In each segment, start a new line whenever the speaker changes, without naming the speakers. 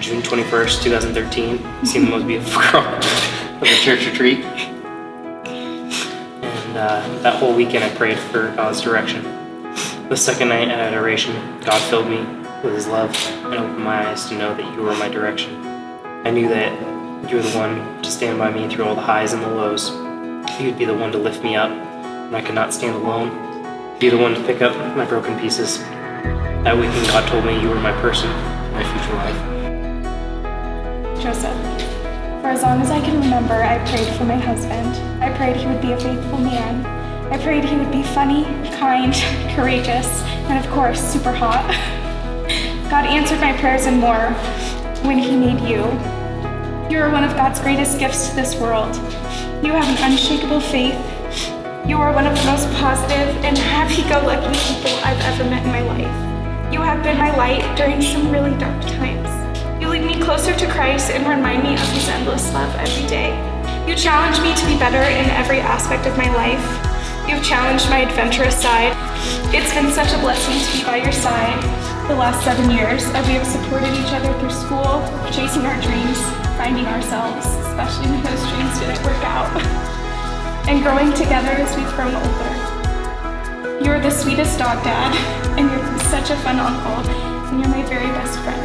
June 21st, 2013. Seemed the most beautiful girl at the church retreat. And that whole weekend I prayed for God's direction. The second night at adoration, God filled me with His love and opened my eyes to know that You were my direction. I knew that You were the one to stand by me through all the highs and the lows. You would be the one to lift me up when I could not stand alone. Be the one to pick up my broken pieces. That weekend God told me You were my person, my future life.
Joseph, for as long as I can remember, I prayed for my husband. I prayed he would be a faithful man. I prayed he would be funny, kind, courageous, and of course, super hot. God answered my prayers and more when He made you. You are one of God's greatest gifts to this world. You have an unshakable faith. You are one of the most positive and happy-go-lucky people I've ever met in my life. You have been my light during some really dark times. You lead me closer to Christ and remind me of His endless love every day. You challenge me to be better in every aspect of my life. You've challenged my adventurous side. It's been such a blessing to be by your side the last 7 years as we have supported each other through school, chasing our dreams, finding ourselves, especially when those dreams didn't work out, and growing together as we've grown older. You're the sweetest dog dad, and you're such a fun uncle, and you're my very best friend.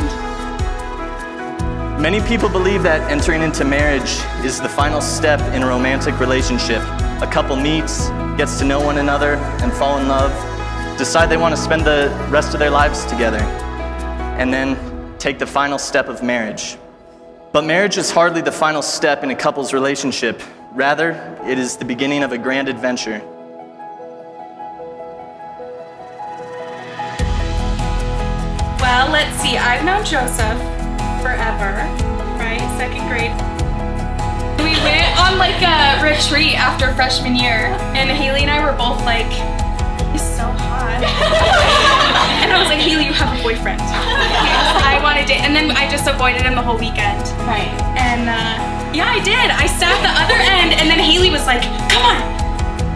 Many people believe that entering into marriage is the final step in a romantic relationship. A couple meets, gets to know one another, and fall in love, decide they want to spend the rest of their lives together, and then take the final step of marriage. But marriage is hardly the final step in a couple's relationship. Rather, it is the beginning of a grand adventure.
Well, let's see, I've known Joseph forever, right? Second grade. We went on like a retreat after freshman year, and Haley and I were both like, he's so hot. And I was like, Haley, you have a boyfriend. I want to date. And then I just avoided him the whole weekend.
Right.
And yeah, I did. I sat at the other end, and then Haley was like, come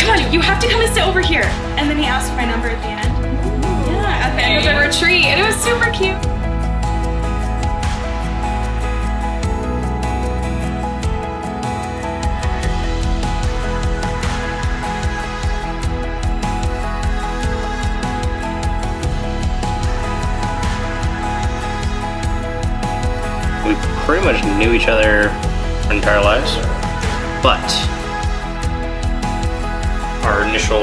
on, you have to come and sit over here. And then he asked for my number at the end. Yeah, at the end of the retreat, and it was super cute.
We pretty much knew each other our entire lives, but our initial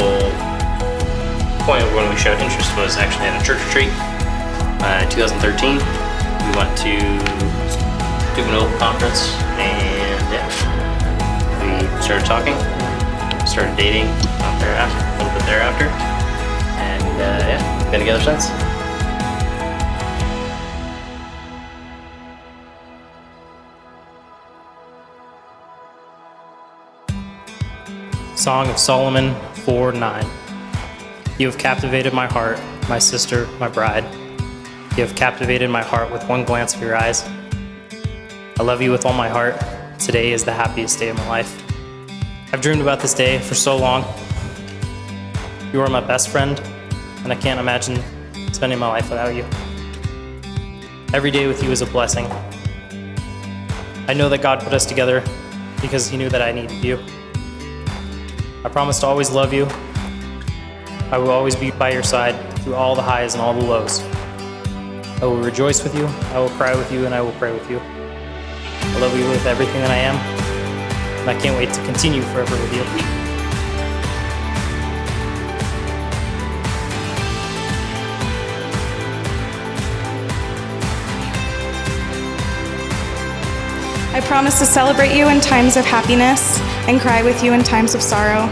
point of when we showed interest was actually at a church retreat in 2013. We went to Juvenile Conference, and yeah, we started talking, started dating out there after, a little bit thereafter, and yeah, been together since.
Song of Solomon 4:9. You have captivated my heart, my sister, my bride. You have captivated my heart with one glance of your eyes. I love you with all my heart. Today is the happiest day of my life. I've dreamed about this day for so long. You are my best friend, and I can't imagine spending my life without you. Every day with you is a blessing. I know that God put us together because He knew that I needed you. I promise to always love you. I will always be by your side through all the highs and all the lows. I will rejoice with you, I will cry with you, and I will pray with you. I love you with everything that I am, and I can't wait to continue forever with you.
I promise to celebrate you in times of happiness and cry with you in times of sorrow.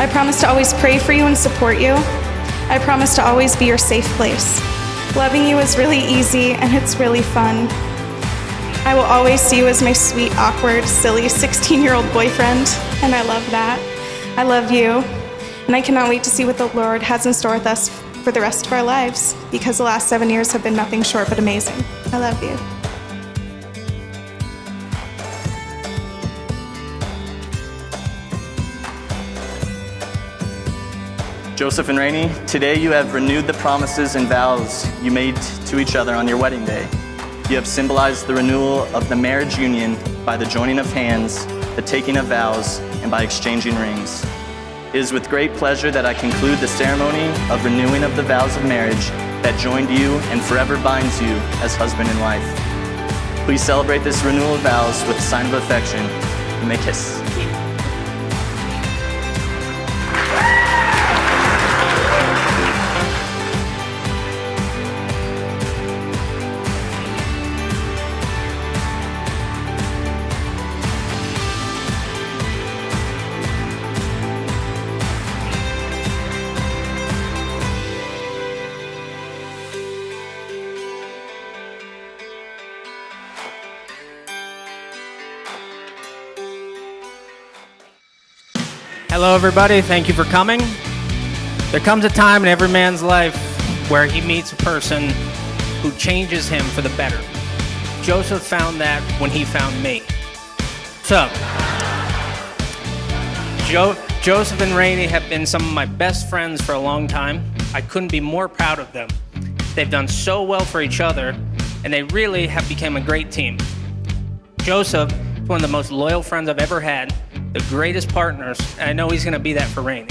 I promise to always pray for you and support you. I promise to always be your safe place. Loving you is really easy and it's really fun. I will always see you as my sweet, awkward, silly 16-year-old boyfriend, and I love that. I love you, and I cannot wait to see what the Lord has in store with us for the rest of our lives, because the last 7 years have been nothing short but amazing. I love you.
Joseph and Rani, today you have renewed the promises and vows you made to each other on your wedding day. You have symbolized the renewal of the marriage union by the joining of hands, the taking of vows, and by exchanging rings. It is with great pleasure that I conclude the ceremony of renewing of the vows of marriage that joined you and forever binds you as husband and wife. Please celebrate this renewal of vows with a sign of affection. You may kiss.
Hello, everybody. Thank you for coming. There comes a time in every man's life where he meets a person who changes him for the better. Joseph found that when he found me. So, Joseph and Rani have been some of my best friends for a long time. I couldn't be more proud of them. They've done so well for each other, and they really have become a great team. Joseph is one of the most loyal friends I've ever had, the greatest partners, and I know he's going to be that for Rani.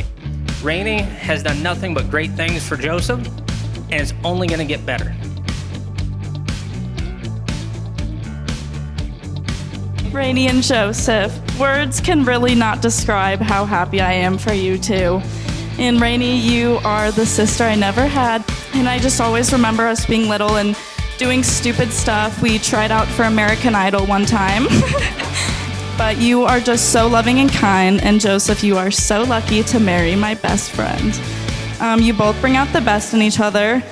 Rani has done nothing but great things for Joseph, and it's only going to get better.
Rani and Joseph, words can really not describe how happy I am for you two. And Rani, you are the sister I never had, and I just always remember us being little and doing stupid stuff. We tried out for American Idol one time. But you are just so loving and kind, and Joseph, you are so lucky to marry my best friend. You both bring out the best in each other.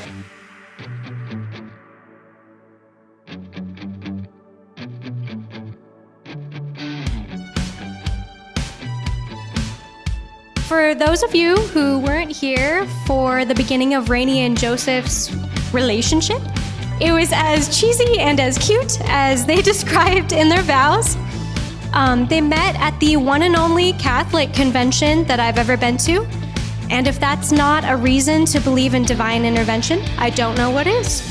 For those of you who weren't here for the beginning of Rani and Joseph's relationship, it was as cheesy and as cute as they described in their vows. They met at the one and only Catholic convention that I've ever been to. And if that's not a reason to believe in divine intervention, I don't know what is.